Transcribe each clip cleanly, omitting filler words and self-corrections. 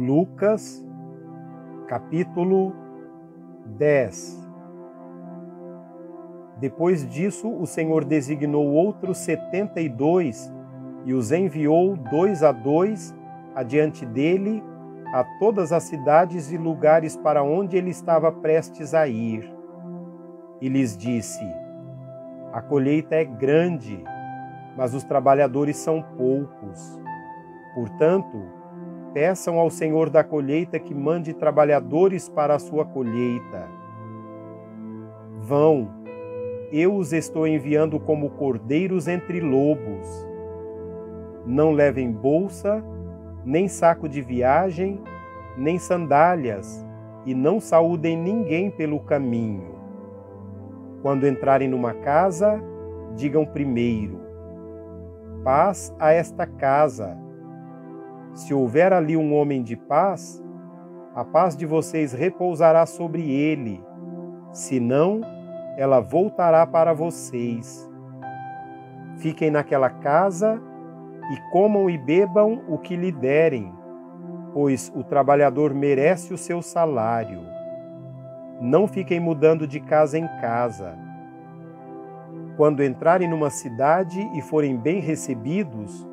Lucas, capítulo 10. Depois disso, o Senhor designou outros 72 e os enviou 2 a 2 adiante dele a todas as cidades e lugares para onde ele estava prestes a ir. E lhes disse: a colheita é grande, mas os trabalhadores são poucos. Portanto, peçam ao Senhor da colheita que mande trabalhadores para a sua colheita. Vão, eu os estou enviando como cordeiros entre lobos. Não levem bolsa, nem saco de viagem, nem sandálias, e não saúdem ninguém pelo caminho. Quando entrarem numa casa, digam primeiro: paz a esta casa. Se houver ali um homem de paz, a paz de vocês repousará sobre ele, senão ela voltará para vocês. Fiquem naquela casa e comam e bebam o que lhe derem, pois o trabalhador merece o seu salário. Não fiquem mudando de casa em casa. Quando entrarem numa cidade e forem bem recebidos,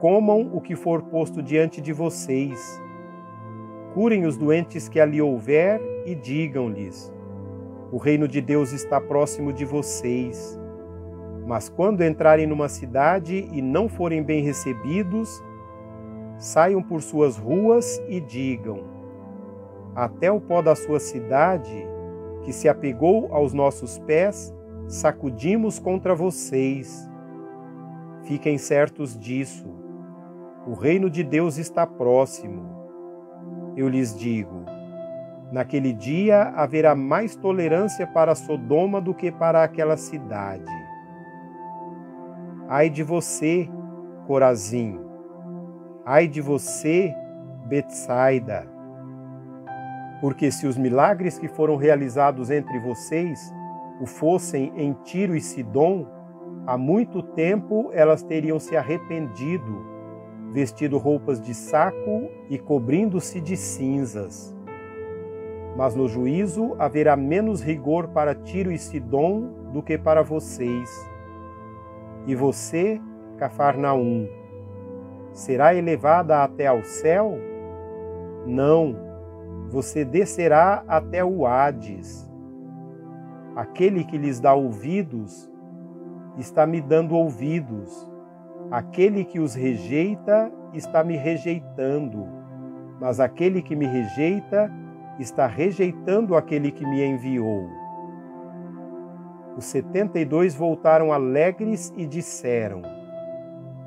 comam o que for posto diante de vocês. Curem os doentes que ali houver e digam-lhes: o reino de Deus está próximo de vocês. Mas quando entrarem numa cidade e não forem bem recebidos, saiam por suas ruas e digam: até o pó da sua cidade, que se apegou aos nossos pés, sacudimos contra vocês. Fiquem certos disso. O reino de Deus está próximo. Eu lhes digo: naquele dia haverá mais tolerância para Sodoma do que para aquela cidade. Ai de você, Corazim! Ai de você, Betsaida! Porque se os milagres que foram realizados entre vocês o fossem em Tiro e Sidom, há muito tempo elas teriam se arrependido, vestido roupas de saco e cobrindo-se de cinzas. Mas no juízo haverá menos rigor para Tiro e Sidom do que para vocês. E você, Cafarnaum, será elevada até ao céu? Não, você descerá até o Hades. Aquele que lhes dá ouvidos, está me dando ouvidos. Aquele que os rejeita, está me rejeitando. Mas aquele que me rejeita, está rejeitando aquele que me enviou. Os 72 voltaram alegres e disseram: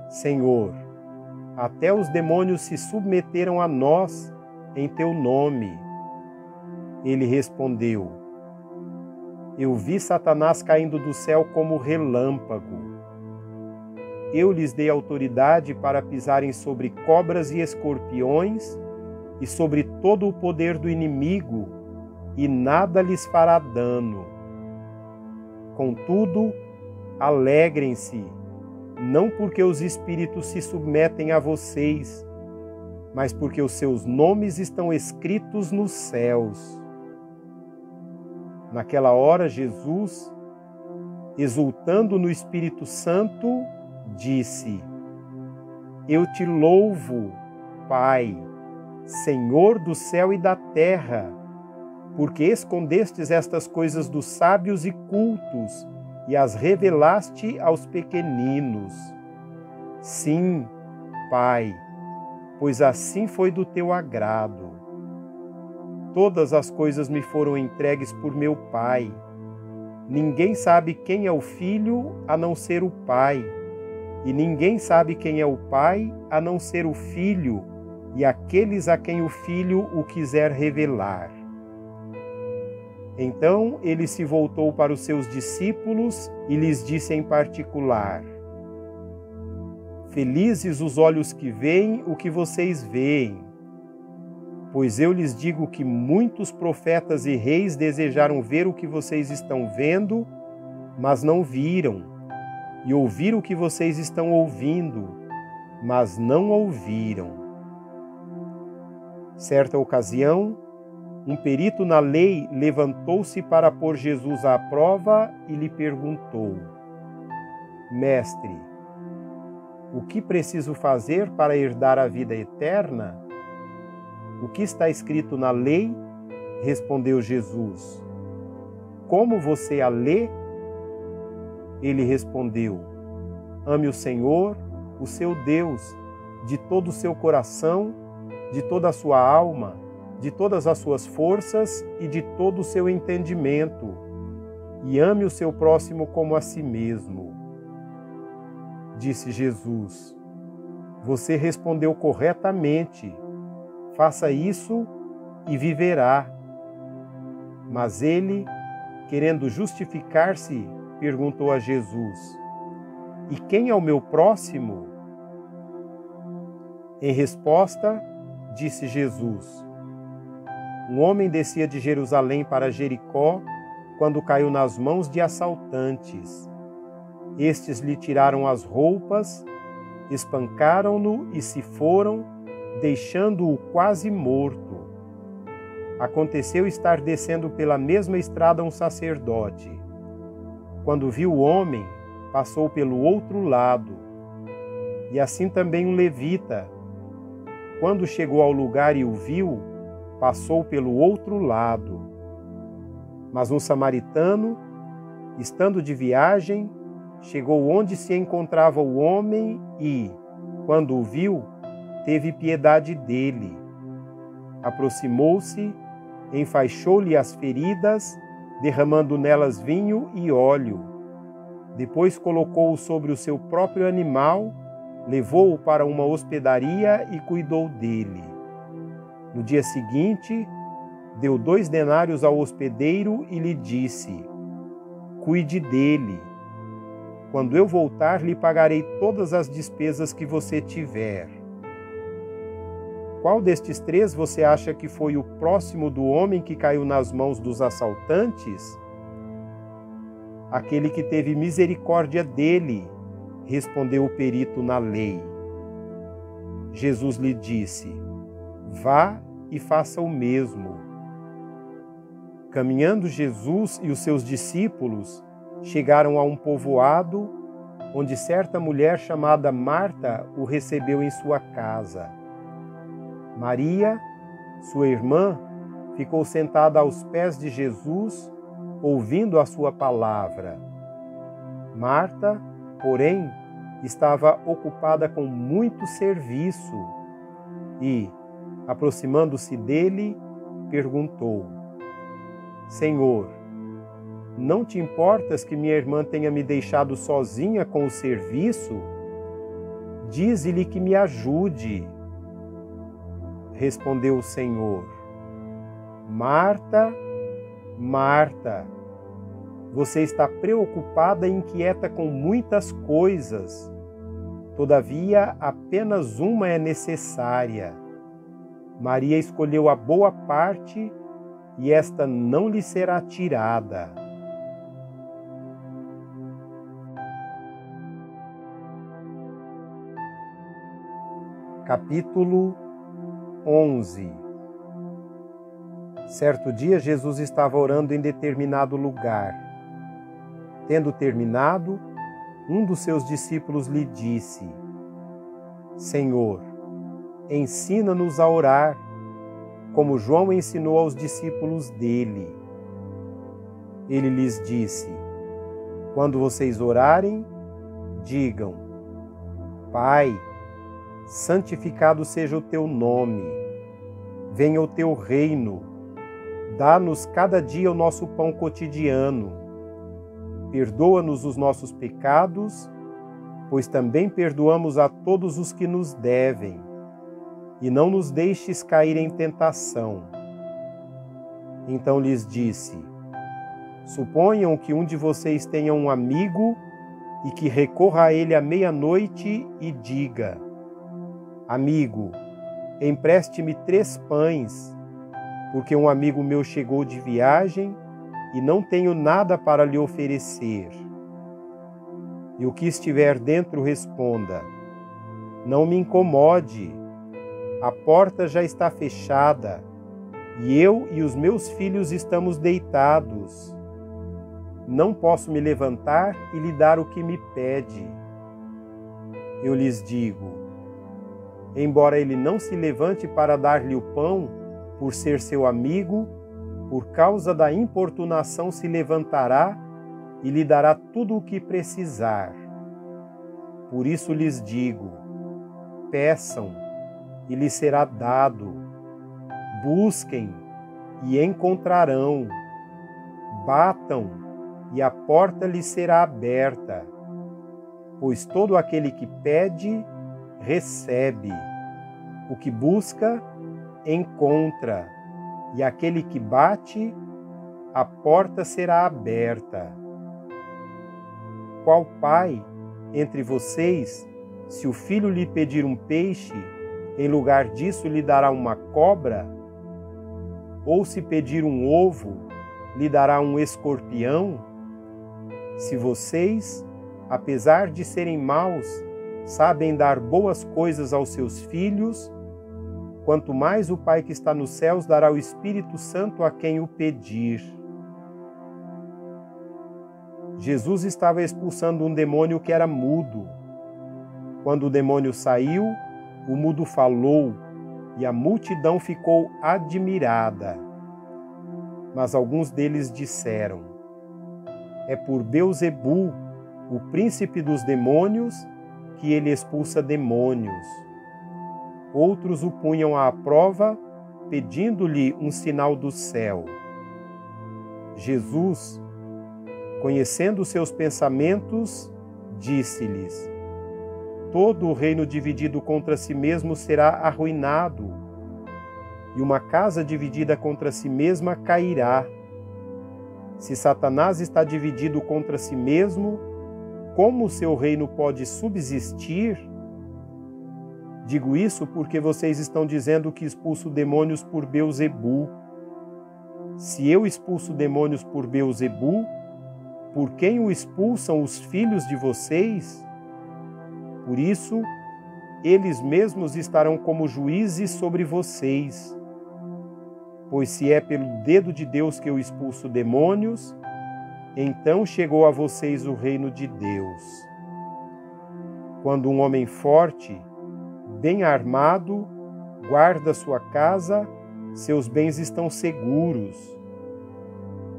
Senhor, até os demônios se submeteram a nós em teu nome. Ele respondeu: eu vi Satanás caindo do céu como relâmpago. Eu lhes dei autoridade para pisarem sobre cobras e escorpiões e sobre todo o poder do inimigo, e nada lhes fará dano. Contudo, alegrem-se, não porque os espíritos se submetem a vocês, mas porque os seus nomes estão escritos nos céus. Naquela hora, Jesus, exultando no Espírito Santo, disse: eu te louvo, Pai, Senhor do céu e da terra, porque escondestes estas coisas dos sábios e cultos e as revelaste aos pequeninos. Sim, Pai, pois assim foi do teu agrado. Todas as coisas me foram entregues por meu Pai. Ninguém sabe quem é o Filho a não ser o Pai, e ninguém sabe quem é o Pai a não ser o Filho, e aqueles a quem o Filho o quiser revelar. Então ele se voltou para os seus discípulos e lhes disse em particular: felizes os olhos que veem o que vocês veem. Pois eu lhes digo que muitos profetas e reis desejaram ver o que vocês estão vendo, mas não viram, e ouvir o que vocês estão ouvindo, mas não ouviram. Certa ocasião, um perito na lei levantou-se para pôr Jesus à prova e lhe perguntou: Mestre, o que preciso fazer para herdar a vida eterna? O que está escrito na lei? Respondeu Jesus. Como você a lê? Ele respondeu: Ame o Senhor, o seu Deus, de todo o seu coração, de toda a sua alma, de todas as suas forças e de todo o seu entendimento, e ame o seu próximo como a si mesmo. Disse Jesus: Você respondeu corretamente. Faça isso e viverá. Mas ele, querendo justificar-se, perguntou a Jesus: E quem é o meu próximo? Em resposta, disse Jesus: Um homem descia de Jerusalém para Jericó quando caiu nas mãos de assaltantes. Estes lhe tiraram as roupas, espancaram-no e se foram, deixando-o quase morto. Aconteceu estar descendo pela mesma estrada um sacerdote. Quando viu o homem, passou pelo outro lado. E assim também um levita. Quando chegou ao lugar e o viu, passou pelo outro lado. Mas um samaritano, estando de viagem, chegou onde se encontrava o homem e, quando o viu, teve piedade dele. Aproximou-se, enfaixou-lhe as feridas, derramando nelas vinho e óleo. Depois colocou-o sobre o seu próprio animal, levou-o para uma hospedaria e cuidou dele. No dia seguinte, deu 2 denários ao hospedeiro e lhe disse: Cuide dele. Quando eu voltar, lhe pagarei todas as despesas que você tiver. Qual destes 3 você acha que foi o próximo do homem que caiu nas mãos dos assaltantes? Aquele que teve misericórdia dele, respondeu o perito na lei. Jesus lhe disse: Vá e faça o mesmo. Caminhando Jesus e os seus discípulos chegaram a um povoado, onde certa mulher chamada Marta o recebeu em sua casa. Maria, sua irmã, ficou sentada aos pés de Jesus, ouvindo a sua palavra. Marta, porém, estava ocupada com muito serviço e, aproximando-se dele, perguntou: Senhor, não te importas que minha irmã tenha me deixado sozinha com o serviço? Dize-lhe que me ajude. Respondeu o Senhor: Marta, Marta, você está preocupada e inquieta com muitas coisas. Todavia, apenas uma é necessária. Maria escolheu a boa parte e esta não lhe será tirada. Capítulo 11. Certo dia, Jesus estava orando em determinado lugar. Tendo terminado, um dos seus discípulos lhe disse: Senhor, ensina-nos a orar, como João ensinou aos discípulos dele. Ele lhes disse: Quando vocês orarem, digam: Pai, santificado seja o teu nome, venha o teu reino, dá-nos cada dia o nosso pão cotidiano, perdoa-nos os nossos pecados, pois também perdoamos a todos os que nos devem, e não nos deixes cair em tentação. Então lhes disse: Suponham que um de vocês tenha um amigo e que recorra a ele à meia-noite e diga: Amigo, empreste-me 3 pães, porque um amigo meu chegou de viagem e não tenho nada para lhe oferecer. E o que estiver dentro responda: Não me incomode, A porta já está fechada, e eu e os meus filhos estamos deitados. Não posso me levantar e lhe dar o que me pede. Eu lhes digo, embora ele não se levante para dar-lhe o pão, por ser seu amigo, por causa da importunação se levantará e lhe dará tudo o que precisar. Por isso lhes digo, peçam e lhes será dado, busquem e encontrarão, batam e a porta lhes será aberta. Pois todo aquele que pede, recebe, o que busca, encontra, e aquele que bate, a porta será aberta. Qual pai entre vocês, se o filho lhe pedir um peixe, em lugar disso lhe dará uma cobra? Ou se pedir um ovo, lhe dará um escorpião? Se vocês, apesar de serem maus, sabem dar boas coisas aos seus filhos, quanto mais o Pai que está nos céus dará o Espírito Santo a quem o pedir. Jesus estava expulsando um demônio que era mudo. Quando o demônio saiu, o mudo falou e a multidão ficou admirada. Mas alguns deles disseram, é por Beelzebu, o príncipe dos demônios, que ele expulsa demônios. Outros o punham à prova, pedindo-lhe um sinal do céu. Jesus, conhecendo seus pensamentos, disse-lhes, todo o reino dividido contra si mesmo será arruinado, e uma casa dividida contra si mesma cairá. Se Satanás está dividido contra si mesmo, como o seu reino pode subsistir? Digo isso porque vocês estão dizendo que expulso demônios por Beelzebu. Se eu expulso demônios por Beelzebu, por quem o expulsam os filhos de vocês? Por isso, eles mesmos estarão como juízes sobre vocês. Pois se é pelo dedo de Deus que eu expulso demônios, então chegou a vocês o reino de Deus. Quando um homem forte, bem armado, guarda sua casa, seus bens estão seguros.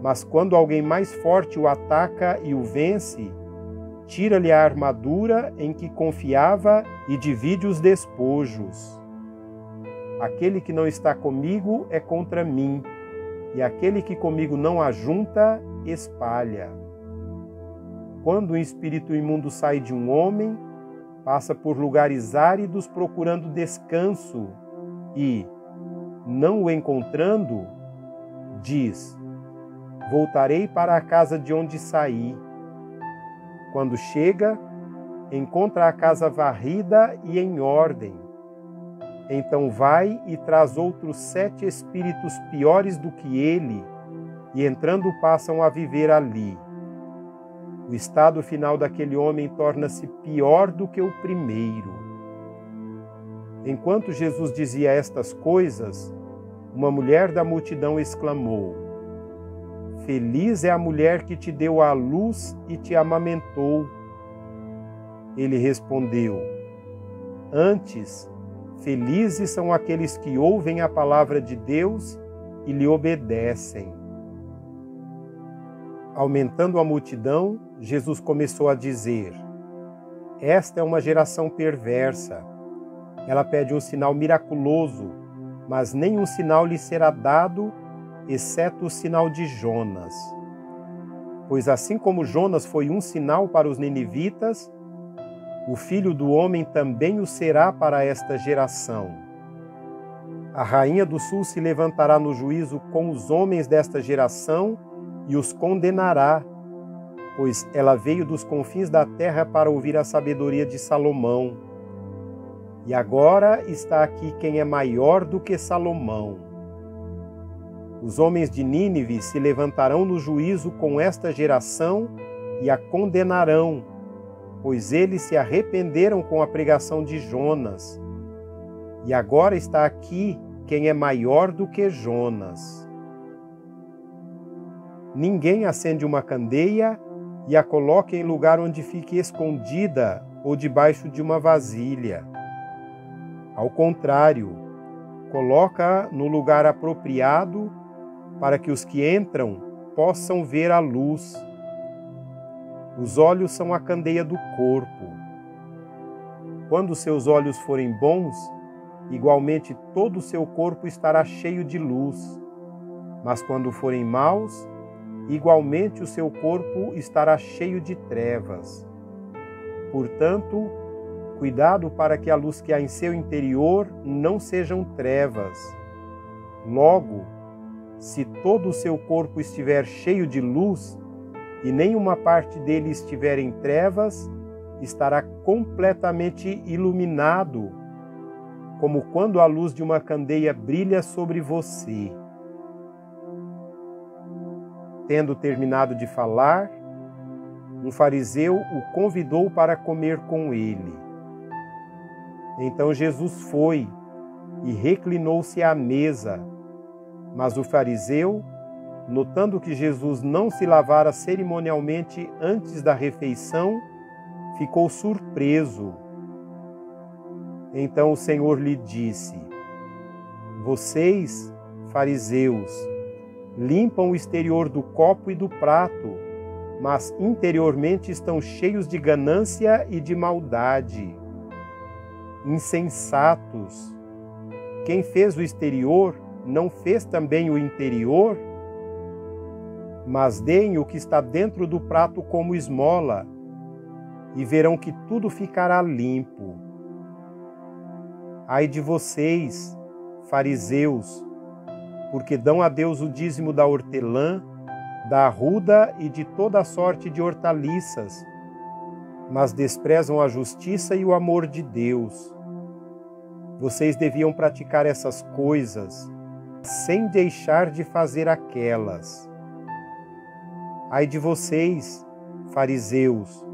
Mas quando alguém mais forte o ataca e o vence, tira-lhe a armadura em que confiava e divide os despojos. Aquele que não está comigo é contra mim, e aquele que comigo não ajunta, espalha. Quando um espírito imundo sai de um homem, passa por lugares áridos procurando descanso e, não o encontrando, diz, voltarei para a casa de onde saí. Quando chega, encontra a casa varrida e em ordem. Então vai e traz outros 7 espíritos piores do que ele, e entrando passam a viver ali. O estado final daquele homem torna-se pior do que o primeiro. Enquanto Jesus dizia estas coisas, uma mulher da multidão exclamou, feliz é a mulher que te deu à luz e te amamentou. Ele respondeu, antes, felizes são aqueles que ouvem a palavra de Deus e lhe obedecem. Aumentando a multidão, Jesus começou a dizer, esta é uma geração perversa. Ela pede um sinal miraculoso, mas nenhum sinal lhe será dado, exceto o sinal de Jonas. Pois assim como Jonas foi um sinal para os ninivitas, o Filho do Homem também o será para esta geração. A rainha do sul se levantará no juízo com os homens desta geração e os condenará, pois ela veio dos confins da terra para ouvir a sabedoria de Salomão. E agora está aqui quem é maior do que Salomão. Os homens de Nínive se levantarão no juízo com esta geração e a condenarão, pois eles se arrependeram com a pregação de Jonas. E agora está aqui quem é maior do que Jonas. Ninguém acende uma candeia e a coloca em lugar onde fique escondida ou debaixo de uma vasilha. Ao contrário, coloca-a no lugar apropriado para que os que entram possam ver a luz. Os olhos são a candeia do corpo. Quando seus olhos forem bons, igualmente todo o seu corpo estará cheio de luz. Mas quando forem maus, igualmente o seu corpo estará cheio de trevas. Portanto, cuidado para que a luz que há em seu interior não sejam trevas. Logo, se todo o seu corpo estiver cheio de luz e nenhuma parte dele estiver em trevas, estará completamente iluminado, como quando a luz de uma candeia brilha sobre você. Tendo terminado de falar, um fariseu o convidou para comer com ele. Então Jesus foi e reclinou-se à mesa, mas o fariseu, notando que Jesus não se lavara cerimonialmente antes da refeição, ficou surpreso. Então o Senhor lhe disse: Vocês, fariseus, limpam o exterior do copo e do prato, mas interiormente estão cheios de ganância e de maldade. Insensatos! Quem fez o exterior não fez também o interior? Mas deem o que está dentro do prato como esmola, e verão que tudo ficará limpo. Ai de vocês, fariseus, porque dão a Deus o dízimo da hortelã, da arruda e de toda a sorte de hortaliças, mas desprezam a justiça e o amor de Deus. Vocês deviam praticar essas coisas, sem deixar de fazer aquelas. Ai de vocês, fariseus,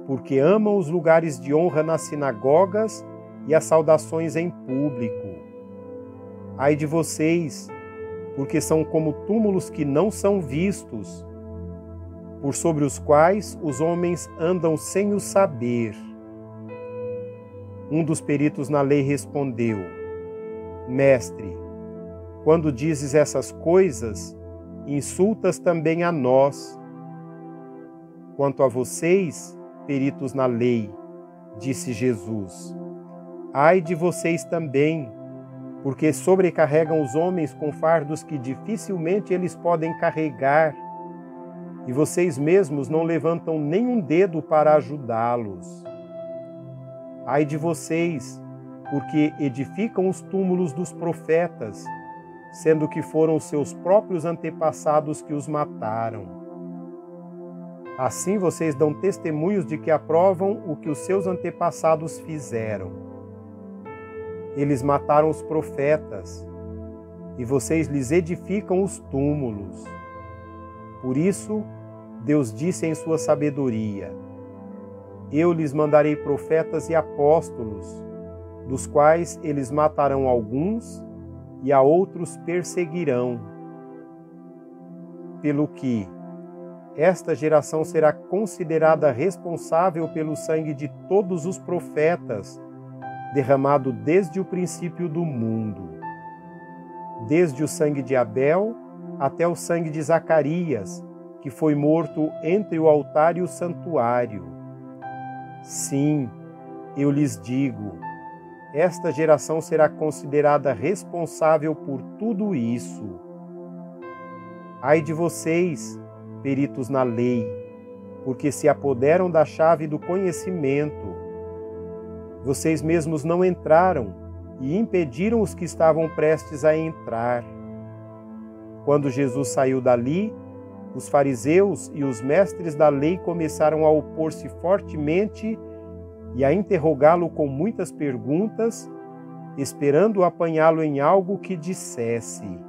porque amam os lugares de honra nas sinagogas e as saudações em público. Ai de vocês, porque são como túmulos que não são vistos, por sobre os quais os homens andam sem o saber. Um dos peritos na lei respondeu: Mestre, quando dizes essas coisas, insultas também a nós. Quanto a vocês, peritos na lei, disse Jesus, ai de vocês também, porque sobrecarregam os homens com fardos que dificilmente eles podem carregar, e vocês mesmos não levantam nenhum dedo para ajudá-los. Ai de vocês, porque edificam os túmulos dos profetas, sendo que foram os seus próprios antepassados que os mataram. Assim vocês dão testemunhos de que aprovam o que os seus antepassados fizeram. Eles mataram os profetas, e vocês lhes edificam os túmulos. Por isso, Deus disse em sua sabedoria: Eu lhes mandarei profetas e apóstolos, dos quais eles matarão alguns e a outros perseguirão. Pelo que esta geração será considerada responsável pelo sangue de todos os profetas, derramado desde o princípio do mundo, desde o sangue de Abel até o sangue de Zacarias, que foi morto entre o altar e o santuário. Sim, eu lhes digo, esta geração será considerada responsável por tudo isso. Ai de vocês, peritos na lei, porque se apoderam da chave do conhecimento. Vocês mesmos não entraram e impediram os que estavam prestes a entrar. Quando Jesus saiu dali, os fariseus e os mestres da lei começaram a opor-se fortemente e a interrogá-lo com muitas perguntas, esperando apanhá-lo em algo que dissesse.